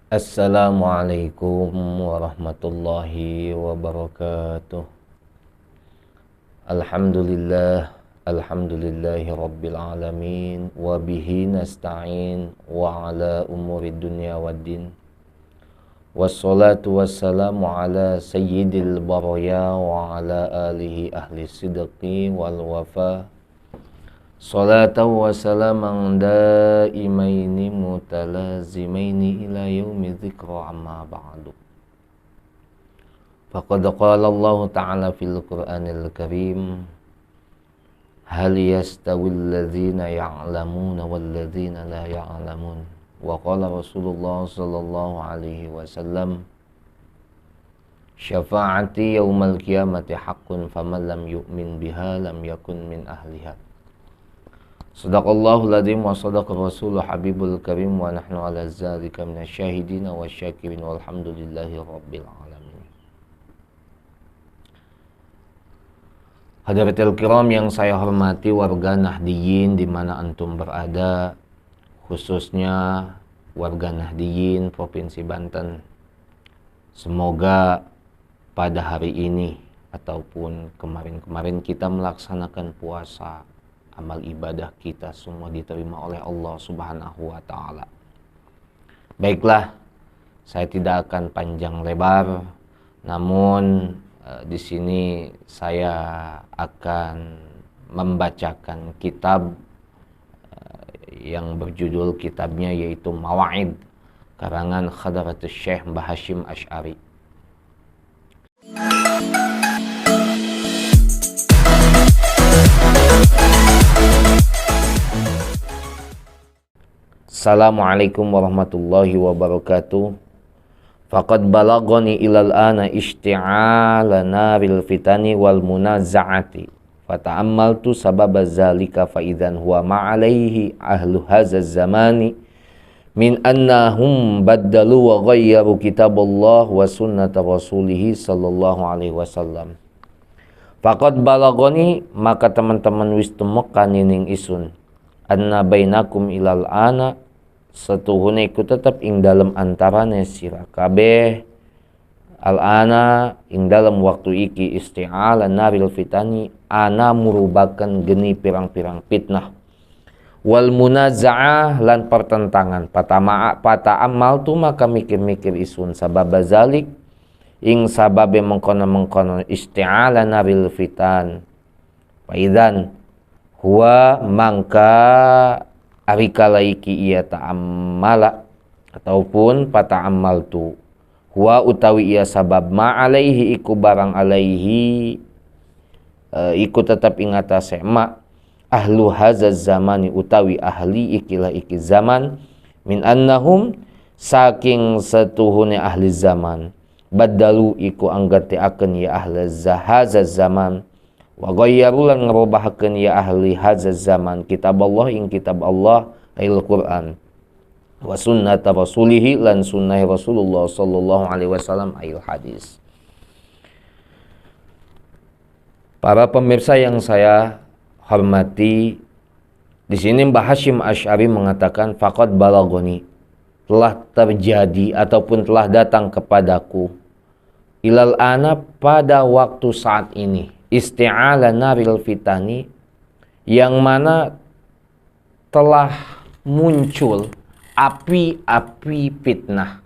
Assalamualaikum warahmatullahi wabarakatuh. Alhamdulillahi rabbil alamin. Wabihi nasta'in wa ala umuri dunya waddin. Wassalatu wassalamu ala sayyidil baraya wa ala alihi ahli sidqi wal wafa. Salatan wa salaman daimaini mutalazimaini ila yaumi dzikra amma ba'du. Faqad qala Allah Ta'ala fil Qur'anil Karim, hal yastawil ladzina ya'lamuna wal ladzina la ya'lamun. Wa qala Rasulullah sallallahu alaihi wasallam, syafa'ati yaumal qiyamati haqqun faman lam yu'min biha lam yakun min ahliha. Sadaqallahul adzim wa sadaqa rasuluh habibul karim wa nahnu ala dzalika minasyahidin wa syakirin walhamdulillahi rabbil alamin. Hadaratul kiram yang saya hormati, warga Nahdiyin di mana antum berada, khususnya warga Nahdiyin Provinsi Banten. Semoga pada hari ini ataupun kemarin-kemarin kita melaksanakan puasa, amal ibadah kita semua diterima oleh Allah Subhanahu wa Ta'ala. Baiklah, saya tidak akan panjang lebar, namun di sini saya akan membacakan kitab yang berjudul kitabnya yaitu Mawa'id, karangan Hadratus Syekh Mbah Hasyim Asy'ari. Assalamualaikum warahmatullahi wabarakatuh. Faqad balagani ilal ana ishti'ala naril fitani wal munaza'ati fata'ammaltu sababa zalika fa idzan huwa ma'alaihi ahlu hadzal zamani min annahum baddalu wa ghayyaru kitaballah wa sunnata rasulih sallallahu alaihi wasallam. Faqad balagani, maka teman-teman wis temekan ning isun, anna bainakum ilal ana, satuhune iku tetep ing dalem antarane sira kabeh al-ana ing dalem waktu iki isti'ala naril fitani, ana murubakan geni pirang-pirang fitnah, wal munaza'ah lan pertentangan. Pata'amal tu maka mikir-mikir isun sababa zalik ing sababe mengkono-mengkono isti'ala naril fitan. Faidan huwa mangka arikala iki ia ta'ammala ataupun pata'ammal tu huwa utawi ia sabab ma'alaihi iku barang alaihi iku tetap ing atase ma ahlu hazaz zamani utawi ahli ikilah iki zaman min annahum saking setuhune ahli zaman baddalu iku anggertikeun ya ahli hazaz zaman wa ghayyaru lan ngerobahakeun ya ahli hadzal zaman kitab Allah ing kitab Allah Al-Qur'an wa sunnata rasulih lan sunnah Rasulullah sallallahu alaihi wasallam ayil hadis. Para pemirsa yang saya hormati, di sini Mbah Hasyim Asy'ari mengatakan faqad balagoni, telah terjadi ataupun telah datang kepadaku ilal ana pada waktu saat ini isti'ala naril fitani, yang mana telah muncul api-api fitnah.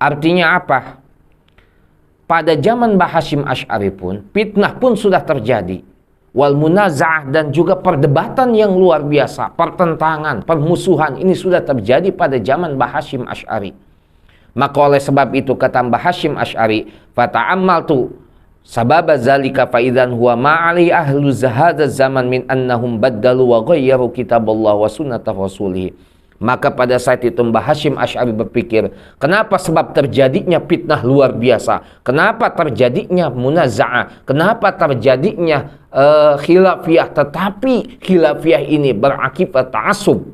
Artinya apa? Pada zaman Mbah Hasyim Asy'ari pun fitnah pun sudah terjadi, wal munaza'ah dan juga perdebatan yang luar biasa, pertentangan, permusuhan ini sudah terjadi pada zaman Mbah Hasyim Asy'ari. Maka oleh sebab itu kata Mbah Hasyim Asy'ari, fata'ammaltu sababa zalika fa idzan huwa ma'ali ahlu zahadzal zaman min annahum baddalu wa ghayyaru kitaballah wa sunnata rasulih. Maka pada saat itu Mbah Hasyim Asy'ari berpikir, kenapa sebab terjadinya fitnah luar biasa, kenapa terjadinya munaza'ah, kenapa terjadinya khilafiyah, tetapi khilafiyah ini berakibat ta'assub,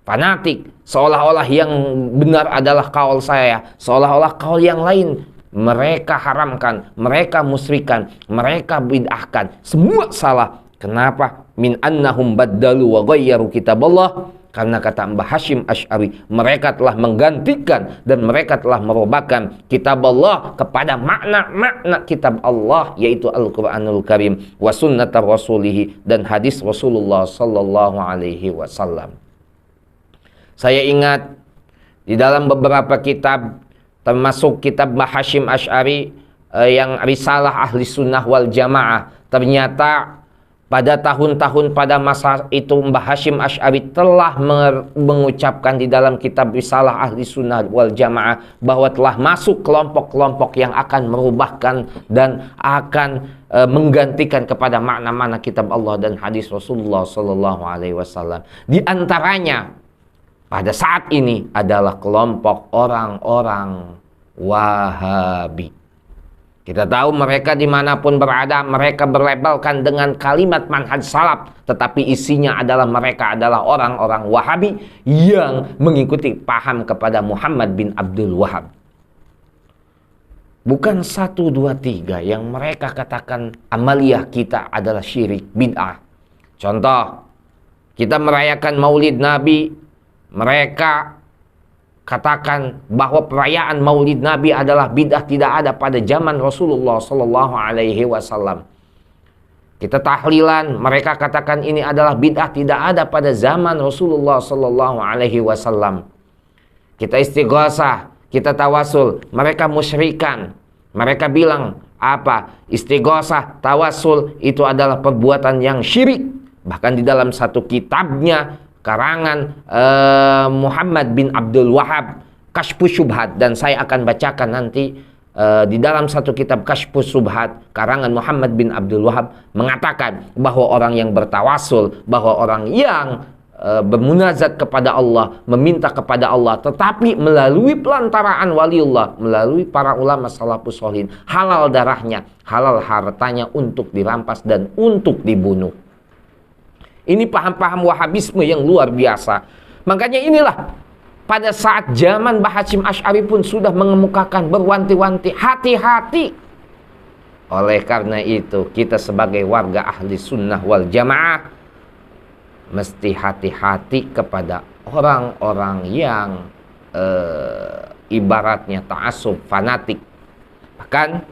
fanatik, seolah-olah yang benar adalah kaul saya, seolah-olah kaul yang lain mereka haramkan, mereka musyrikan, mereka bid'ahkan, semua salah. Kenapa? Min annahum baddalu wa ghayyaru kitaballah, Karena kata Mbah Hashim Asy'ari, mereka telah menggantikan dan mereka telah merubahkan kitab Allah kepada makna-makna kitab Allah, yaitu Al-Quranul Karim wa sunnata rasulihi, dan hadis Rasulullah sallallahu alaihi wasallam. Saya ingat di dalam beberapa kitab, termasuk kitab Mbah Hashim Asy'ari yang Risalah Ahli Sunnah wal Jamaah, ternyata pada tahun-tahun pada masa itu Mbah Hashim Asy'ari telah mengucapkan di dalam kitab Risalah Ahli Sunnah wal Jamaah bahwa telah masuk kelompok-kelompok yang akan merubahkan dan akan menggantikan kepada makna-makna kitab Allah dan hadis Rasulullah sallallahu alaihi wasallam. Di antaranya pada saat ini adalah kelompok orang-orang Wahabi. Kita tahu mereka dimanapun berada, mereka berlabelkan dengan kalimat manhaj salaf, tetapi isinya adalah mereka adalah orang-orang Wahabi yang mengikuti paham kepada Muhammad bin Abdul Wahab. Bukan 1, 2, 3 yang mereka katakan amaliyah kita adalah syirik, bid'ah. Contoh, kita merayakan Maulid Nabi, mereka katakan bahwa perayaan Maulid Nabi adalah bid'ah, tidak ada pada zaman Rasulullah sallallahu alaihi wasallam. Kita tahlilan, mereka katakan ini adalah bid'ah, tidak ada pada zaman Rasulullah sallallahu alaihi wasallam. Kita istighosah, kita tawasul, mereka musyrikan. Mereka bilang apa? Istighosah, tawasul itu adalah perbuatan yang syirik. Bahkan di dalam satu kitabnya karangan Muhammad bin Abdul Wahab, Kashfus Syubhat, dan saya akan bacakan nanti di dalam satu kitab Kashfus Syubhat karangan Muhammad bin Abdul Wahab mengatakan bahwa orang yang bertawasul, bahwa orang yang bermunajat kepada Allah, meminta kepada Allah, tetapi melalui pelantaraan waliullah, melalui para ulama salafus sholihin, halal darahnya, halal hartanya untuk dirampas dan untuk dibunuh. Ini paham-paham Wahabisme yang luar biasa. Makanya inilah pada saat zaman Mbah Hashim Asy'ari pun sudah mengemukakan, berwanti-wanti, hati-hati. Oleh karena itu kita sebagai warga ahli sunnah wal jamaah mesti hati-hati kepada orang-orang yang ibaratnya ta'assub, fanatik. Bahkan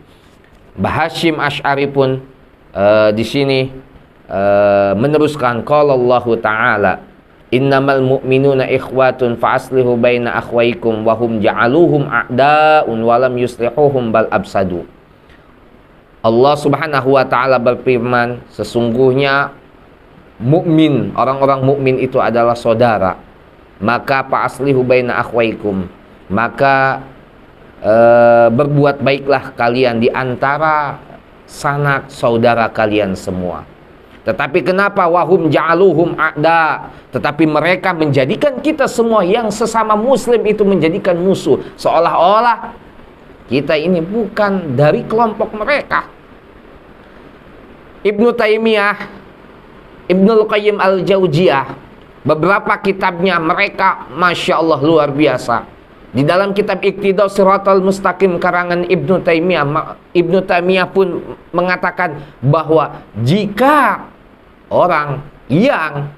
Mbah Hashim Asy'ari pun di sini meneruskan, qala Allah Ta'ala, innamal mu'minuna ikhwatun fa aslihu baina akhwaikum wa hum ja'aluhum a'da'un wa lam yuslihuhum bal absadu. Allah Subhanahu wa taala berfirman, sesungguhnya mukmin, orang-orang mukmin itu adalah saudara. Maka fa aslihu baina akhwaikum, maka berbuat baiklah kalian di antara sanak saudara kalian semua. Tetapi kenapa wahum ja'aluhum a'da? Tetapi mereka menjadikan kita semua yang sesama muslim itu menjadikan musuh. Seolah-olah kita ini bukan dari kelompok mereka. Ibnu Taimiyah, Ibnul Qayyim Al-Jauziyah, beberapa kitabnya mereka Masya Allah luar biasa. Di dalam kitab Iqtidaus Shiratal Mustaqim karangan Ibnu Taimiyah pun mengatakan bahwa jika orang yang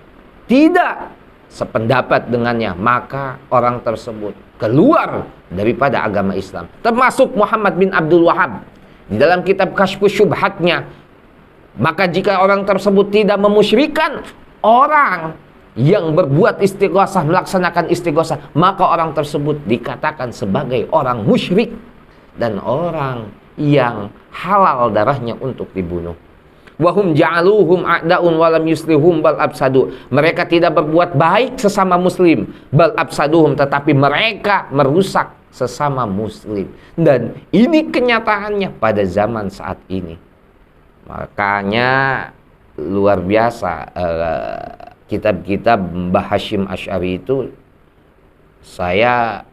tidak sependapat dengannya, maka orang tersebut keluar daripada agama Islam. Termasuk Muhammad bin Abdul Wahab di dalam kitab Kashfus Syubhatnya. Maka jika orang tersebut tidak memusyrikan orang yang berbuat istighosah, melaksanakan istighosah, maka orang tersebut dikatakan sebagai orang musyrik dan orang yang halal darahnya untuk dibunuh. Wahum ja'aluhum a'da'un walam yuslihum bal absadu. Mereka tidak berbuat baik sesama muslim, bal absaduhum, tetapi mereka merusak sesama muslim. Dan ini kenyataannya pada zaman saat ini. Makanya luar biasa kitab-kitab Mbah Hashim Asy'ari itu saya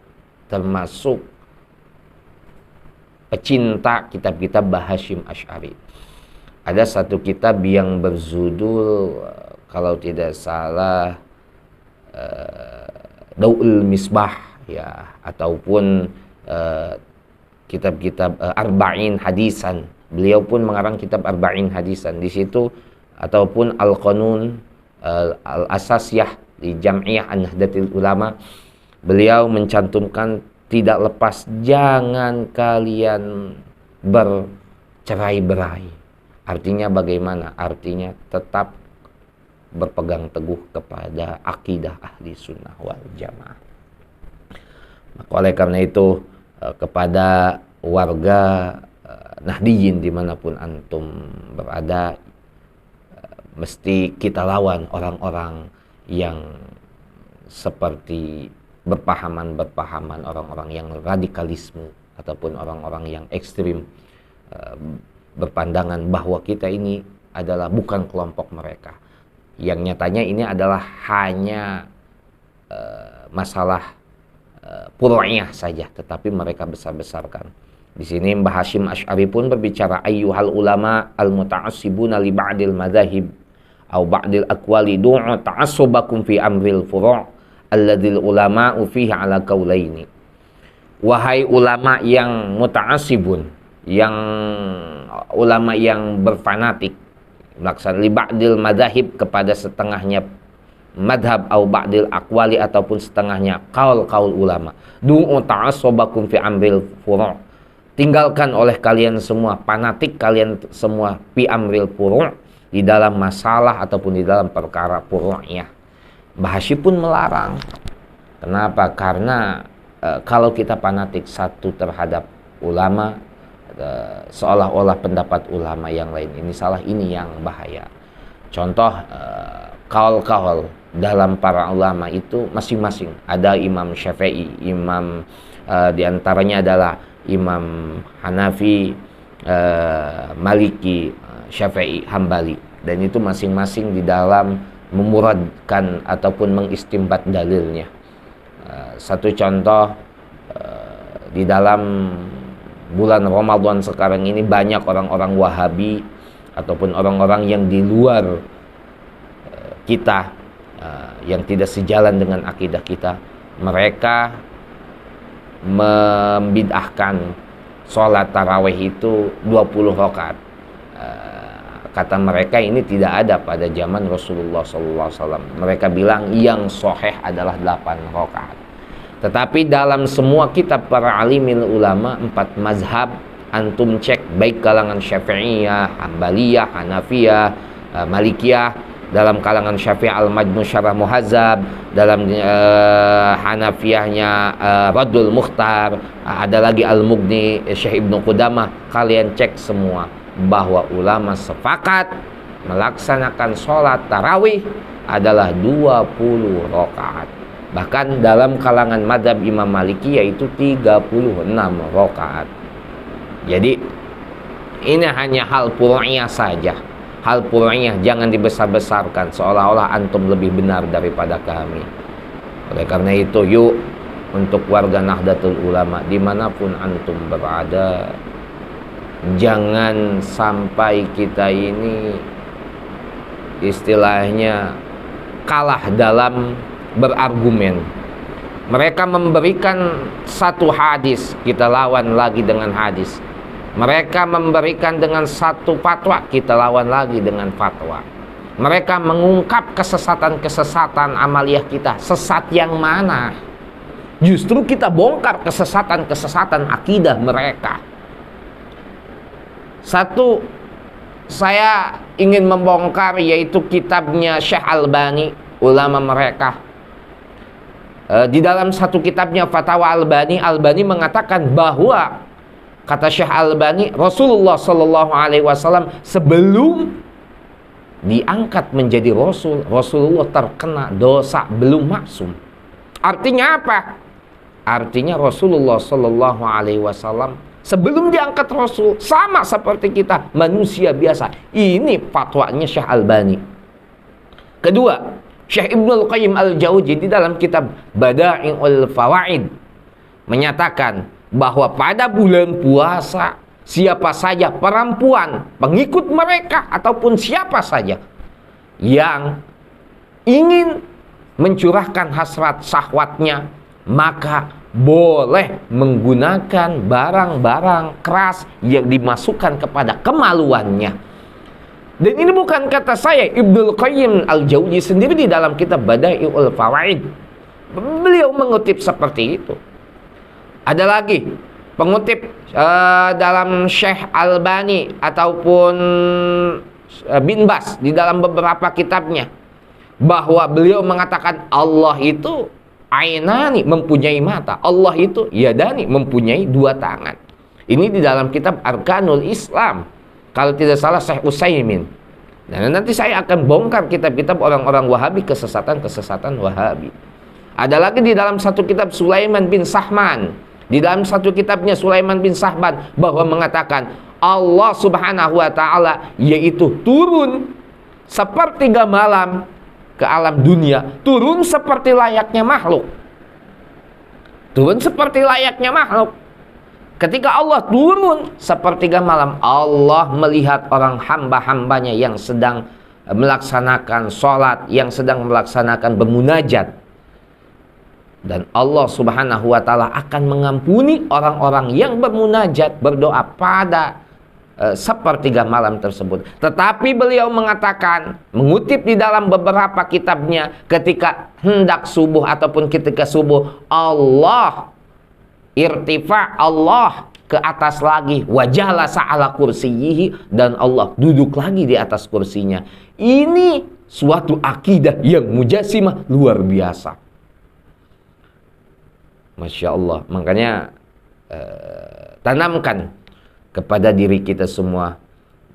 termasuk pecinta kitab-kitab Mbah Hashim Asy'ari. Ada satu kitab yang berjudul kalau tidak salah Dau'ul Misbah ya, ataupun kitab-kitab Arba'in Hadisan. Beliau pun mengarang kitab Arba'in Hadisan. Di situ ataupun Al-Qanun Al-Asasiyah di Jam'iyah An-Nahdlatul Ulama, beliau mencantumkan tidak lepas jangan kalian bercerai-berai. Artinya bagaimana? Artinya tetap berpegang teguh kepada akidah ahli sunnah wal jamaah. Maka oleh karena itu kepada warga Nahdiyin dimanapun antum berada, mesti kita lawan orang-orang yang seperti berpahaman orang-orang yang radikalisme ataupun orang-orang yang ekstrim, berpandangan bahwa kita ini adalah bukan kelompok mereka. Yang nyatanya ini adalah hanya masalah furu'iyah saja, tetapi mereka besar-besarkan. Di sini Mbah Hashim Asy'ari pun berbicara, ayyuhal ulama al-muta'assibuna li ba'dil madzahib au ba'dil aqwali du'u ta'assubakum fi amril furu' alladhil ulama'u fihi ala qaulaini. Wahai ulama yang muta'assibun, yang ulama yang berfanatik, melaksanakan li ba'dil madzahib, kepada setengahnya madhab, au ba'dil aqwali, ataupun setengahnya kaul ulama. Du'u ta'assubakum fi amril furu', tinggalkan oleh kalian semua, fanatik kalian semua, fi amril furu', di dalam masalah ataupun di dalam perkara furu'iyah. Mbah Hashim pun melarang. Kenapa? Karena kalau kita fanatik satu terhadap ulama, seolah-olah pendapat ulama yang lain ini salah, ini yang bahaya. Contoh, kaul-kaul dalam para ulama itu masing-masing. Ada Imam Syafi'i, imam diantaranya adalah Imam Hanafi, Maliki, Syafi'i, Hambali, dan itu masing-masing di dalam memuradkan ataupun mengistimbat dalilnya. Satu contoh, di dalam bulan Ramadan sekarang ini banyak orang-orang Wahabi ataupun orang-orang yang di luar kita, yang tidak sejalan dengan akidah kita, mereka membid'ahkan sholat tarawih itu 20 rakaat. Kata mereka ini tidak ada pada zaman Rasulullah SAW. Mereka bilang yang sahih adalah 8 rakaat. Tetapi dalam semua kitab para alimil ulama 4 mazhab, antum cek baik kalangan Syafi'iyah, Hambaliyah, Hanafiyah, Malikiyah, dalam kalangan Syafi'i Al-Majmu' Syarah Muhazzab, dalam Hanafiyahnya Raddul Mukhtar, ada lagi Al-Mughni Syekh Ibnu Qudamah. Kalian cek semua bahwa ulama sepakat melaksanakan sholat tarawih adalah 20 rakaat. Bahkan dalam kalangan madhab Imam Maliki yaitu 36 rakaat. Jadi ini hanya hal furu'iyah saja. Hal furu'iyah jangan dibesar-besarkan seolah-olah antum lebih benar daripada kami. Oleh karena itu, yuk untuk warga Nahdlatul Ulama dimanapun antum berada, jangan sampai kita ini istilahnya kalah dalam berargumen. Mereka memberikan satu hadis, kita lawan lagi dengan hadis. Mereka memberikan dengan satu fatwa, kita lawan lagi dengan fatwa. Mereka mengungkap kesesatan-kesesatan amaliyah kita. Sesat yang mana? Justru kita bongkar kesesatan-kesesatan akidah mereka. Satu, saya ingin membongkar, yaitu kitabnya Syekh Albani, ulama mereka. Di dalam satu kitabnya Fatwa Albani, Albani mengatakan bahwa, kata Syekh Albani, Rasulullah Shallallahu Alaihi Wasallam sebelum diangkat menjadi Rasul, Rasulullah terkena dosa belum maksum. Artinya apa? Artinya Rasulullah Shallallahu Alaihi Wasallam sebelum diangkat Rasul sama seperti kita, manusia biasa. Ini fatwanya Syekh Albani. Kedua, Syekh Ibnul Qayyim Al-Jauzi di dalam kitab Bada'i'ul Fawaid menyatakan bahwa pada bulan puasa, siapa saja perempuan pengikut mereka ataupun siapa saja yang ingin mencurahkan hasrat syahwatnya, maka boleh menggunakan barang-barang keras yang dimasukkan kepada kemaluannya. Dan ini bukan kata saya, Ibnul Qayyim Al-Jauzi sendiri di dalam kitab Bada'iul Fawaid, beliau mengutip seperti itu. Ada lagi pengutip dalam Syekh Albani ataupun Bin Bas di dalam beberapa kitabnya, bahwa beliau mengatakan Allah itu ainani, mempunyai mata, Allah itu yadani, mempunyai dua tangan. Ini di dalam kitab Arkanul Islam, kalau tidak salah Syekh Utsaimin. Dan nanti saya akan bongkar kitab-kitab orang-orang Wahabi, kesesatan Wahabi. Ada lagi di dalam satu kitab Sulaiman bin Sahman, di dalam satu kitabnya Sulaiman bin Sahman, bahwa mengatakan Allah Subhanahu wa taala yaitu turun sepertiga malam ke alam dunia, turun seperti layaknya makhluk. Turun seperti layaknya makhluk. Ketika Allah turun sepertiga malam, Allah melihat orang hamba-hambanya yang sedang melaksanakan sholat, yang sedang melaksanakan bermunajat. Dan Allah Subhanahu wa ta'ala akan mengampuni orang-orang yang bermunajat, berdoa pada sepertiga malam tersebut. Tetapi beliau mengatakan, mengutip di dalam beberapa kitabnya, ketika hendak subuh ataupun ketika subuh, Allah irtifa, Allah ke atas lagi, wajalasa ala kursiyihi, dan Allah duduk lagi di atas kursinya. Ini suatu akidah yang mujassimah luar biasa. Masya Allah. Makanya tanamkan kepada diri kita semua,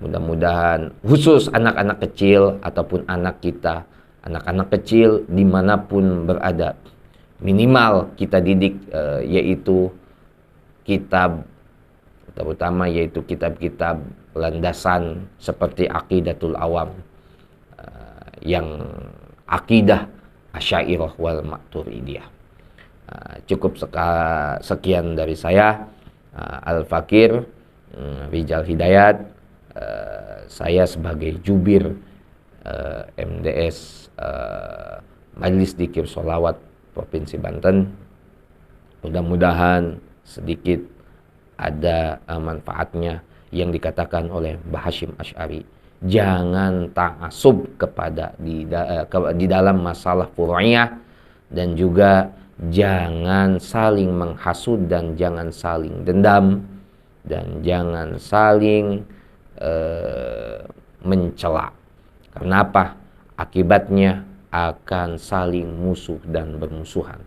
mudah-mudahan khusus anak-anak kecil ataupun anak kita, anak-anak kecil dimanapun berada, minimal kita didik yaitu kitab, terutama yaitu kitab-kitab landasan seperti Aqidatul Awam, yang akidah Asy'ariyah wal Maturidiyah. Cukup sekian dari saya, Al-Fakir Rijal Hidayat. Saya sebagai jubir MDS Majelis Dzikir Sholawat Provinsi Banten, mudah-mudahan sedikit ada manfaatnya yang dikatakan oleh Mbah Hasyim Asy'ari. Jangan ta'assub kepada di dalam masalah furu'iyah, dan juga jangan saling menghasut, dan jangan saling dendam, dan jangan saling mencela. Kenapa? Akibatnya akan saling musuh dan bermusuhan.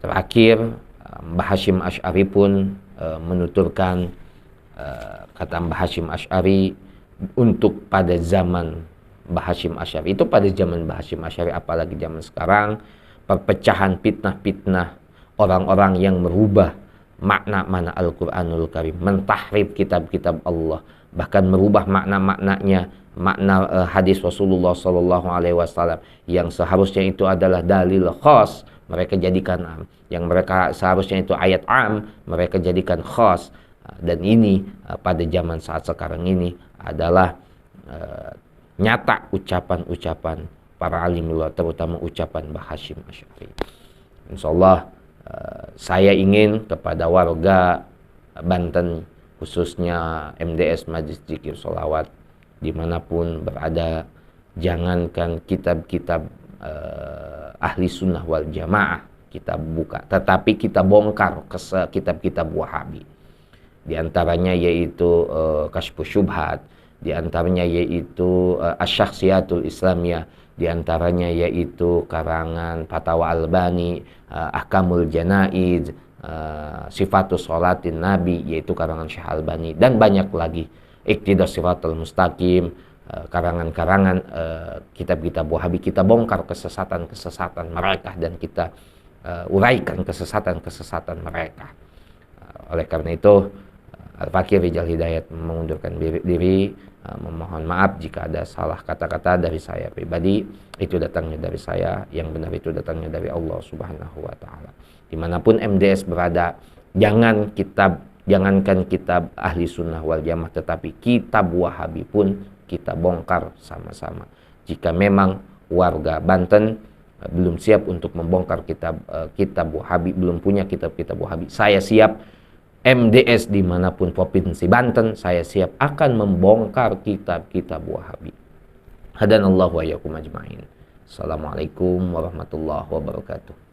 Terakhir, Mbah Hasyim Asy'ari pun menuturkan, kata Mbah Hasyim Asy'ari, untuk pada zaman Mbah Hasyim Asy'ari, itu pada zaman Mbah Hasyim Asy'ari, apalagi zaman sekarang, perpecahan, fitnah-fitnah, orang-orang yang merubah makna-makna Al-Quranul Karim, mentahrif kitab-kitab Allah, bahkan merubah makna-maknanya, makna hadis Rasulullah SAW yang seharusnya itu adalah dalil khas, mereka jadikan am. Yang mereka seharusnya itu ayat am, mereka jadikan khas. Dan ini pada zaman saat sekarang ini adalah nyata ucapan-ucapan para alimullah, terutama ucapan Mbah Hasyim Asy'ari. Insyaallah saya ingin kepada warga Banten, khususnya MDS Majelis Dzikir Sholawat, dimanapun berada, jangankan kitab-kitab ahli sunnah wal jamaah kita buka, tetapi kita bongkar kitab-kitab Wahabi. Di antaranya yaitu Kasyfus Syubhat, di antaranya yaitu Asy-Syakhsiyatul Islamiyah, di antaranya yaitu karangan Fatawa Albani, Ahkamul Janaiz, Sifatus Sholatin Nabi, yaitu karangan Syekh Albani, dan banyak lagi, Iqtidas Shiratal Mustaqim, karangan-karangan kitab-kitab Wahabi. Kita bongkar kesesatan-kesesatan mereka, dan kita uraikan kesesatan-kesesatan mereka. Oleh karena itu, Al-Fakir Rijal Hidayat mengundurkan diri, memohon maaf jika ada salah kata-kata dari saya pribadi. Itu datangnya dari saya, yang benar itu datangnya dari Allah Subhanahu wa ta'ala. Dimanapun MDS berada, jangankan kitab ahli sunnah wal jamaah, tetapi kitab Wahabi pun kita bongkar sama-sama. Jika memang warga Banten belum siap untuk membongkar kitab Wahabi, belum punya kitab-kitab Wahabi, saya siap MDS dimanapun provinsi Banten, saya siap akan membongkar kitab-kitab Wahabi. Hadanallahu wa iyyakum ajmain. Assalamualaikum warahmatullahi wabarakatuh.